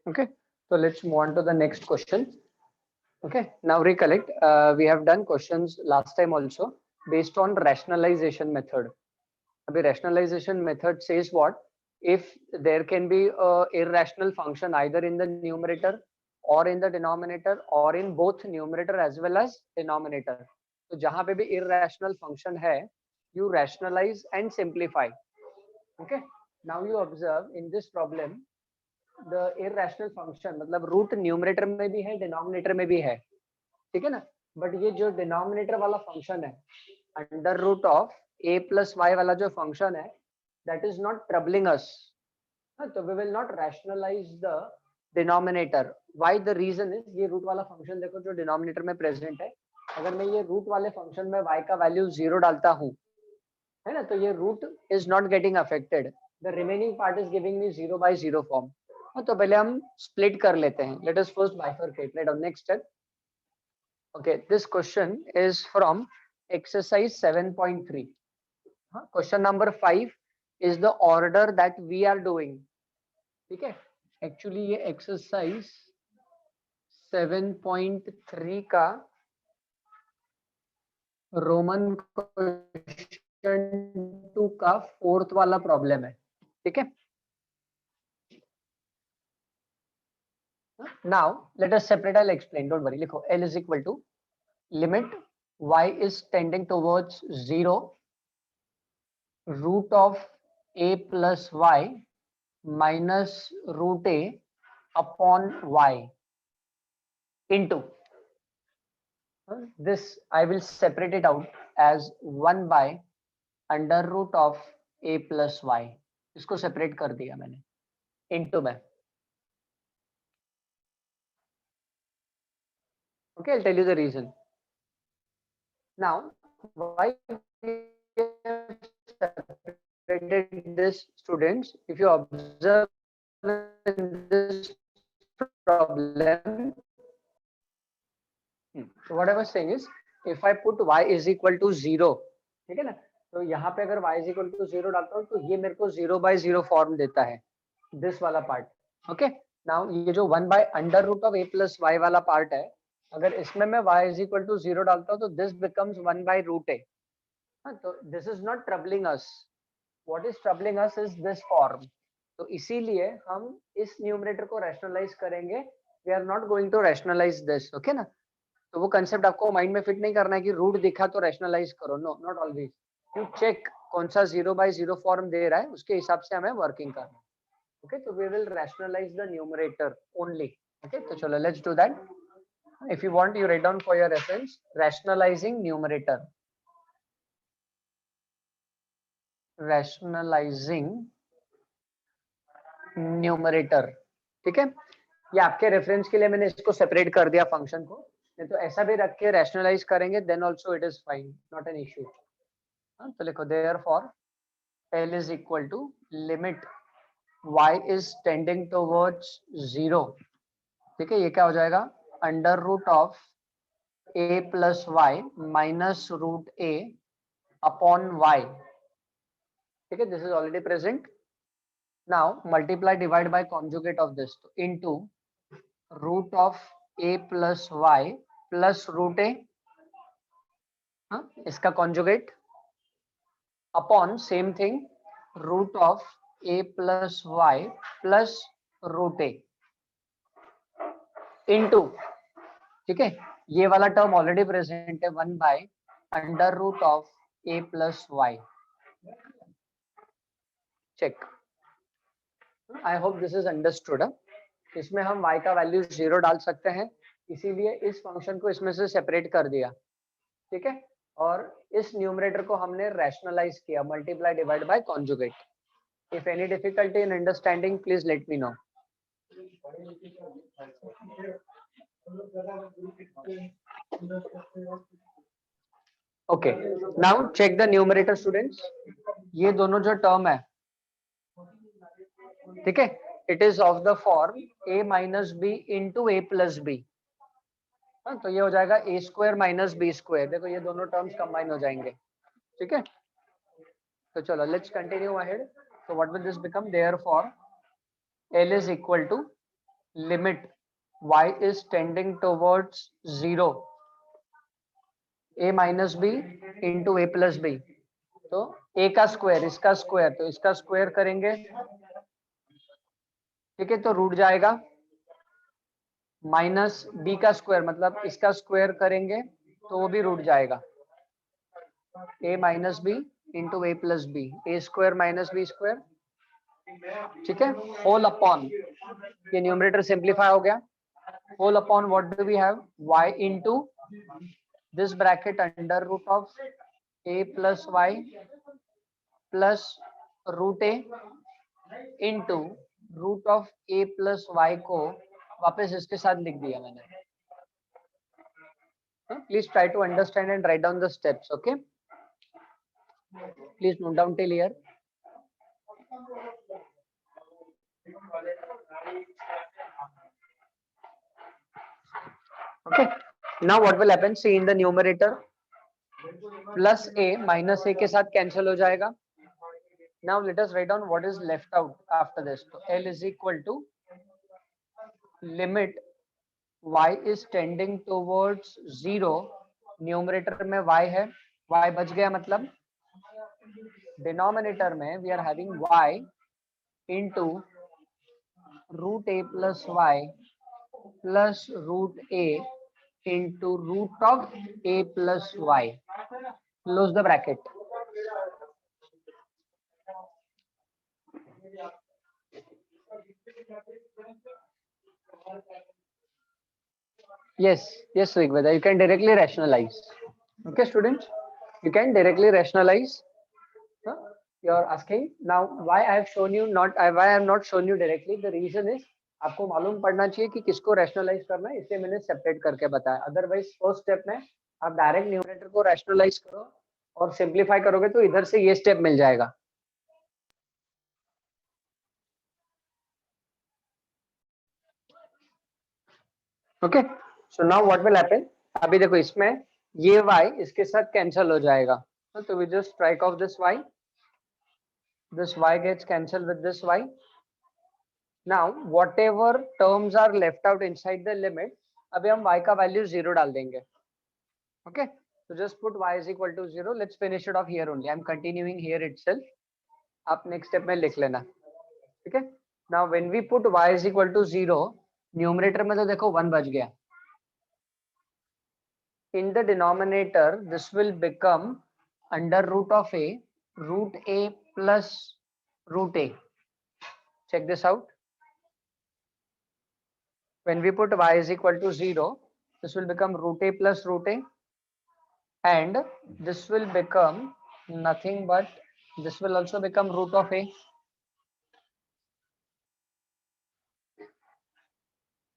Okay, so let's move on to the next question. Okay, now recollect, we have done questions last time also based on rationalization method. The rationalization method says what? If there can be a irrational function either in the numerator or in the denominator or in both numerator as well as denominator. तो जहाँ पे भी irrational function है, you rationalize and simplify. Okay. Now you observe in this problem the irrational function मतलब root numerator में भी है denominator में भी है, ठीक है ना. बट ये जो डिनोमिनेटर वाला फंक्शन है under root of a plus y वाला जो फंक्शन है that is not troubling us. तो we will not rationalise the denominator. Why the reason is ये रूट वाला फंक्शन देखो जो डिनोमिनेटर में प्रेजेंट है, अगर मैं ये रूट वाले फंक्शन में y का वैल्यू 0 डालता हूँ, है ना, तो ये root is not getting affected. The remaining part is giving me 0 by 0 form. तो पहले हम स्प्लिट कर लेते हैं. Let us first bifurcate. Let next step. Okay, this question is from exercise 7.3. Question number 5 is the order that we are doing. ठीक है, actually ये exercise 7.3 का रोमन क्वेश्चन 2 का 4th वाला प्रॉब्लम है. ठीक है, now let us separate. I'll explain, don't worry. लिखो L is equal to limit y is tending towards 0 root of a plus y minus root a upon y into this. I will separate it out as 1 by under root of a plus y. इसको separate कर दिया मैंने into में. Okay, I'll tell you the reason. Now, why we have separated this, students? If you observe in this problem, so what I was saying is, if I put y is equal to 0, ठीक है ना, तो यहाँ पे अगर y is equal to 0 डालता हूँ तो ये मेरे को 0 by 0 फॉर्म देता है, दिस वाला पार्ट. ओके, नाउ ये जो 1 by under root of a plus y वाला पार्ट है, अगर इसमें मैं y is equal to 0 डालता हूँ तो this becomes 1 by root a. तो this is not troubling us. What is troubling us is this form. तो इसीलिए हम इस न्यूमरेटर को रैशनलाइज करेंगे. We are not going to rationalise this. Okay ना, तो वो कंसेप्ट आपको माइंड में फिट नहीं करना है कि रूट दिखा तो रैशनलाइज करो. No, not always. You check कौन सा 0 by 0 फॉर्म दे रहा है, उसके हिसाब से हमें वर्किंग करना है. ओके, तो we will rationalise the numerator only. Okay, तो चलो let's do that. If you want you write down for your reference rationalising numerator. Rationalising numerator. ठीक है, ये आपके रेफरेंस के लिए मैंने इसको सेपरेट कर दिया फंक्शन को. नहीं तो ऐसा भी रख के रैशनलाइज करेंगे then also it is fine, not an issue. तो लिखो therefore L is equal to limit y is tending towards 0. ठीक है, ये क्या हो जाएगा under root of a plus y minus root a upon y. ठीक है, this is already present. Now multiply divide by conjugate of this into root of a plus y plus root a, इसका conjugate upon same thing root of a plus y plus root a into. ठीक है, ये वाला term already present है 1 by under root of a plus y. Check. I hope this is understood. इसमें हम y का value 0 डाल सकते हैं, इसीलिए इस फंक्शन को इसमें से सेपरेट कर दिया. ठीक है, और इस न्यूमरेटर को हमने रैशनलाइज किया multiply divide by conjugate. If any difficulty in understanding please let me know. Okay, now check the numerator students. ये दोनों जो टर्म है, ठीक है, it is of the form a minus b into a plus b. तो ये हो जाएगा a square minus b square. देखो ये दोनों टर्म्स कंबाइन हो जाएंगे. ठीक है, तो चलो let's continue ahead. So what will this become? Therefore L is equal to limit y is tending towards 0, a minus b into a plus b, तो a का स्क्वायर इसका स्क्वायर, तो इसका स्क्वायर करेंगे, ठीक है, तो रूट जाएगा, माइनस b का स्क्वायर मतलब इसका स्क्वायर करेंगे तो वो भी रूट जाएगा, a minus b into a plus b, a square minus b square, ठीक है, होल अपॉन, ये न्यूमरेटर सिंप्लीफाई हो गया, whole upon what do we have, y into this bracket under root of a plus y plus root a into root of a plus y को वापस इसके साथ लिख दिया मैंने. Please try to understand and write down the steps. Okay, please note down till here. Okay, now what will happen, see in the numerator plus a minus a के साथ cancel हो जाएगा. Now let us write down what is left out after this. So L is equal to limit y is tending towards 0, numerator में y है, y बच गया, मतलब denominator में we are having y into root a plus y plus root a into root of a plus y. Close the bracket. Yes, Rigveda, you can directly rationalize. Okay, students, you can directly rationalize. You're asking now why I have shown you not, why I have not shown you directly. The reason is आपको मालूम पड़ना चाहिए कि किसको rationalise करना है, इसलिए मैंने सेपरेट करके बताया. अदरवाइज फर्स्ट स्टेप में आप डायरेक्ट न्यूमरेटर को रैशनलाइज करो और सिंप्लीफाई करोगे तो इधर से ये स्टेप मिल जाएगा. Okay, so now what will happen, अभी देखो इसमें ये y इसके साथ कैंसिल हो जाएगा, तो we just strike off this y gets cancelled with this y. Now whatever terms are left out inside the limit, अभी हम y का वैल्यू 0 डाल देंगे. Okay, so just put y is equal to 0. Let's finish it off here only. I'm continuing here itself. आप next step में लिख लेना, ठीक है. Now when we put y is equal to 0, numerator में तो देखो 1 बच गया. In the denominator, this will become under root of a, root a plus root a. Check this out. When we put y is equal to 0, this will become root a plus root a, and this will become nothing but, this will also become root of a.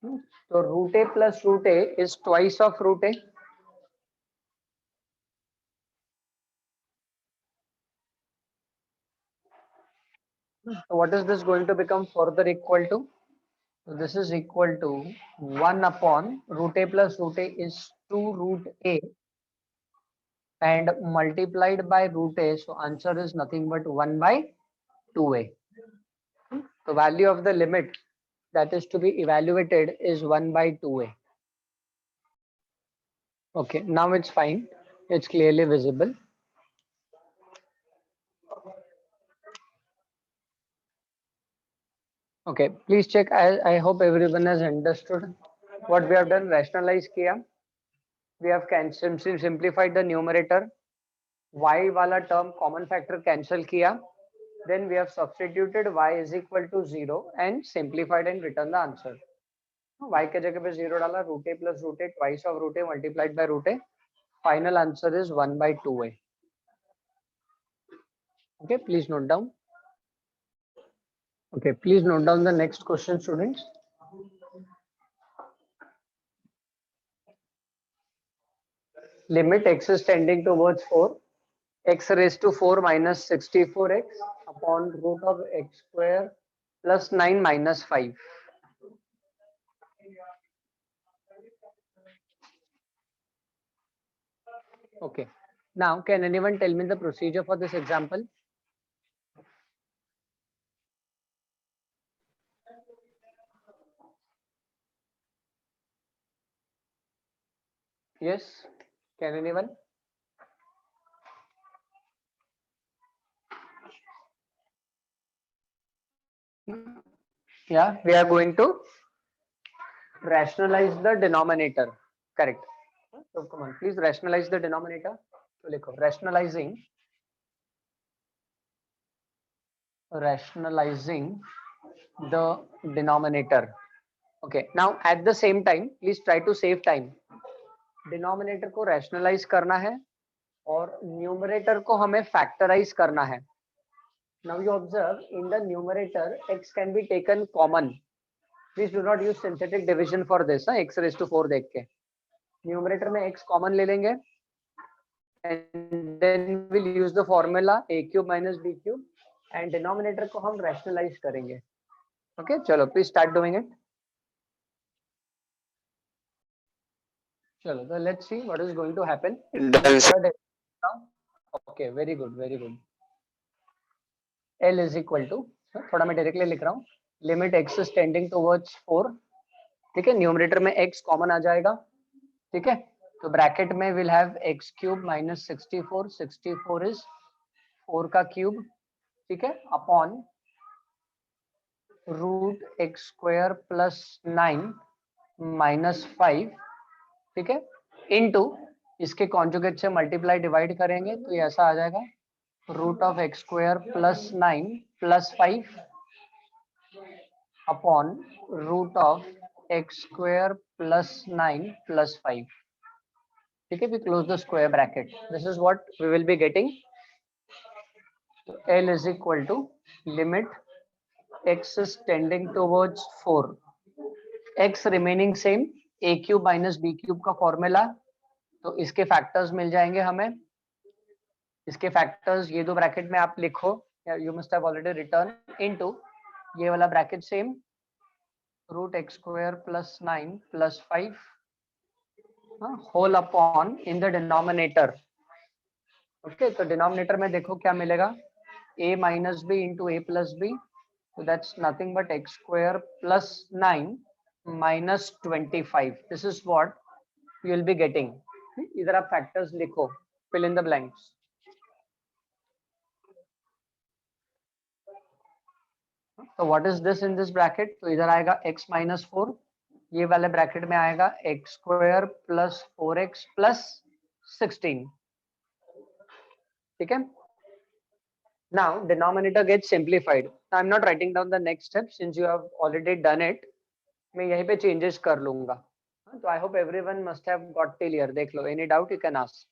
So root a plus root a is twice of root a. So what is this going to become further equal to? So this is equal to 1 upon root a plus root a is 2 root a, and multiplied by root a, so answer is nothing but 1 by 2a. The value of the limit that is to be evaluated is 1 by 2a. Okay, now it's fine, it's clearly visible. Okay, please check. I hope everyone has understood what we have done. Rationalize किया, we have simplified the numerator, y वाला term common factor cancel किया, then we have substituted y is equal to 0 and simplified and written the answer. Y के जगह पे 0 डाला, root a plus root a, twice of root a multiplied by root a, final answer is 1 by 2a. Okay, please note down. Okay, please note down the next question, students. Limit x is tending towards 4, x raised to 4 minus 64x upon root of x square plus 9 minus 5. Okay, now can anyone tell me the procedure for this example? Yes, can anyone? Yeah, we are going to rationalize the denominator. Correct. So come on, please rationalize the denominator. तो लिखो rationalizing the denominator. Okay, now at the same time please try to save time. Denominator को rationalise करना है और numerator को हमें factorise करना है. Now you observe in the numerator x can be taken common. Please do not use synthetic division for this. x raised to 4 देख के न्यूमरेटर में x कॉमन ले लेंगे and then we'll use the formula a cube minus b cube and denominator को हम rationalize करेंगे. Okay, चलो please start doing it. चलो, so let's see what is going to happen. Okay, very good, very good. L is equal to, थोड़ा मैं directly लिख रहा हूँ, limit x is tending towards 4. ठीक है, न्यूमरेटर में x कॉमन आ जाएगा. ठीक है, तो ब्रैकेट में will have x cube minus 64. 64 is 4 का क्यूब. ठीक है, upon root x square plus 9 minus 5. ठीक है, इनटू इसके कॉन्जुगेट से मल्टीप्लाई डिवाइड करेंगे तो ये ऐसा आ जाएगा root of x square plus 9 plus 5 upon root of x square plus 9 plus 5. ठीक है, we close the square bracket. This is what we will be getting. L is equal to limit x is tending towards 4, x remaining same, a cube minus b cube का formula. तो इसके factors मिल जाएंगे हमें. इसके factors ये दो bracket में आप लिखो, you must have already return into ये वाला bracket same root x square plus 9 plus 5 whole upon in the denominator. Okay, तो डिनोमिनेटर में देखो क्या मिलेगा, a minus b into a plus b. So that's nothing but x square plus 9 minus 25. This is what you will be getting. इधर आप factors लिखो, fill in the blanks. So what is this in this bracket? तो इधर आएगा x minus 4. ये वाले bracket में आएगा x square plus 4x plus 16. ठीक है. Now denominator gets simplified. I'm not writing down the next step since you have already done it. मैं यहीं पे changes कर लूंगा. तो I hope everyone must have got till here. देख लो, any doubt you can ask.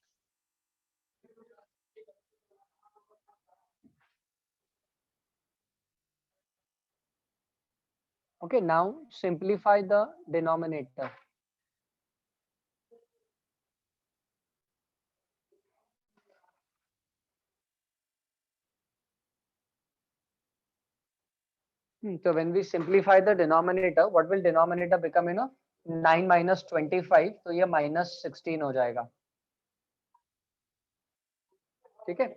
Okay, now simplify the denominator. So when we simplify the denominator, what will denominator become? 9 minus 25. तो ये minus 16 हो जाएगा. ठीक है,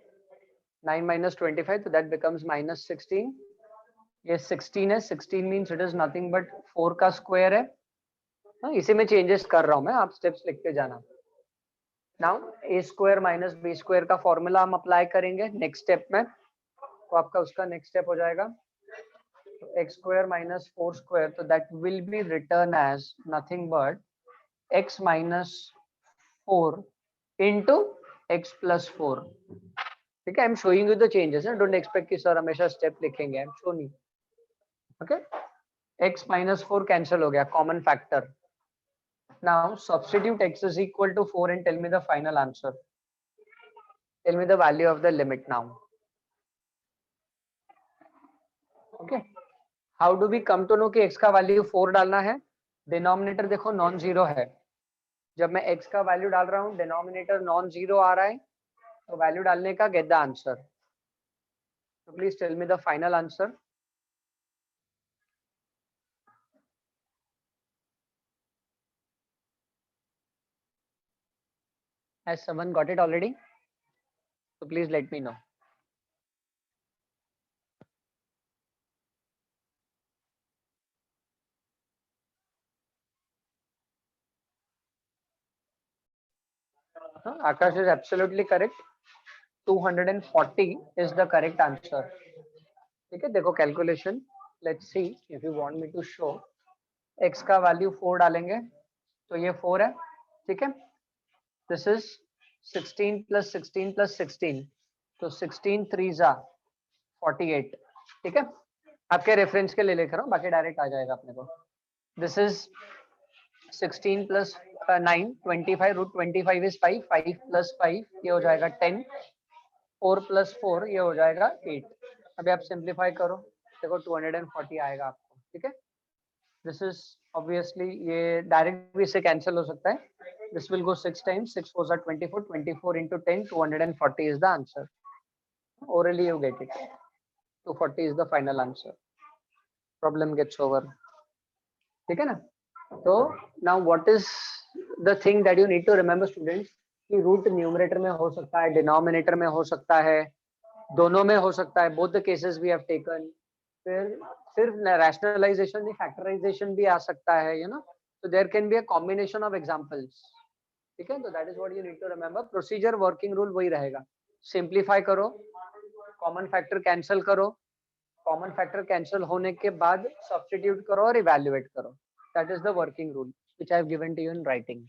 9 minus 25, so that becomes minus 16. ये 16 है, 16 means it is nothing but 4 का square है. इसी में चेंजेस कर रहा हूं मैं, आप स्टेप्स लिखते जाना. नाउ ए स्क्वायर माइनस बी स्क्वायर का फॉर्मूला हम अप्लाई करेंगे नेक्स्ट स्टेप में. तो आपका उसका नेक्स्ट स्टेप हो जाएगा x square minus 4 square, so that will be written as nothing but x minus 4 into x plus 4. ठीक है, I'm showing you the changes. Don't expect कि सर हमेशा स्टेप लिखेंगे. I'm showing you. Okay, x minus 4 cancel हो गया, common factor. Now substitute x is equal to 4 and tell me the final answer. Tell me the value of the limit now. Okay, how do we come to know कि x का value 4 डालना है? Denominator देखो non zero है. जब मैं x का value डाल रहा हूँ, डिनोमिनेटर नॉन जीरो आ रहा है, तो वैल्यू डालने का गेट द आंसर. तो please tell me the final answer. Has someone got it already? So please let me know. Akash is absolutely correct. 240 is the correct answer. ठीक है, देखो calculation. Let's see if you want me to show. X का value 4 डालेंगे तो ये 4 है. ठीक है, दिस इज 16 प्लस 16 प्लस 16, तो 16 3 जा 48. ठीक है, आपके रेफरेंस के लिए लिख रहा हूँ, बाकी डायरेक्ट आ जाएगा अपने को. This is 16 plus 9 25, root 25 is 5, 5 plus 5 ये हो जाएगा 10, 4 प्लस 4 ये हो जाएगा 8. अभी आप सिंप्लीफाई करो, देखो 240 आएगा आपको. ठीक है, दिस इज ऑब्वियसली ये डायरेक्ट भी इससे कैंसिल हो सकता है. This will go 6 times, 6 4 are 24, 24 into 10, 240 is the answer. Orally you get it. 240 is the final answer. Problem gets over. ठीक है ना. तो now what is the thing that you need to remember students, कि root numerator में हो सकता है, denominator में हो सकता है, दोनों में हो सकता है. Both the cases we have taken. फिर सिर्फ रैशनलाइजेशन नहीं, फैक्टराइजेशन भी आ सकता है, you know. so there can be a combination of examples. ठीक है, तो that is what you need to remember. Procedure working rule वही रहेगा. सिंप्लीफाई करो, कॉमन फैक्टर कैंसिल करो, कॉमन फैक्टर कैंसिल होने के बाद सब्स्टिट्यूट करो और इवैल्यूएट करो. That is the working rule which I have given to you in writing.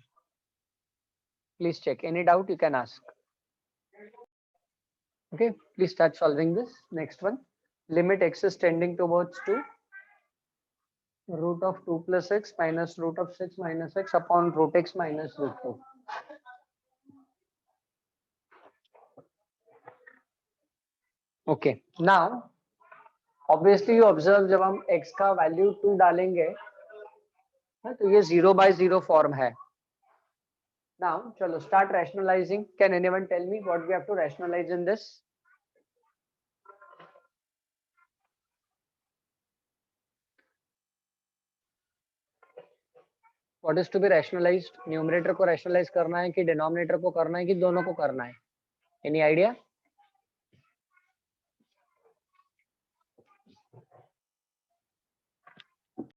Please check, any doubt you can ask. Okay, please start solving this. Next one, limit x is tending towards 2, root of 2 plus x minus root of 6 minus x upon root x minus root 2. Okay, now obviously you observe जब हम x का value 2 डालेंगे तो ये 0 by 0 form है. Now चलो start rationalizing. Can anyone tell me what we have to rationalize in this? What is to be rationalized? Numerator को rationalize करना है कि डिनोमिनेटर को करना है कि दोनों को करना है? Any idea?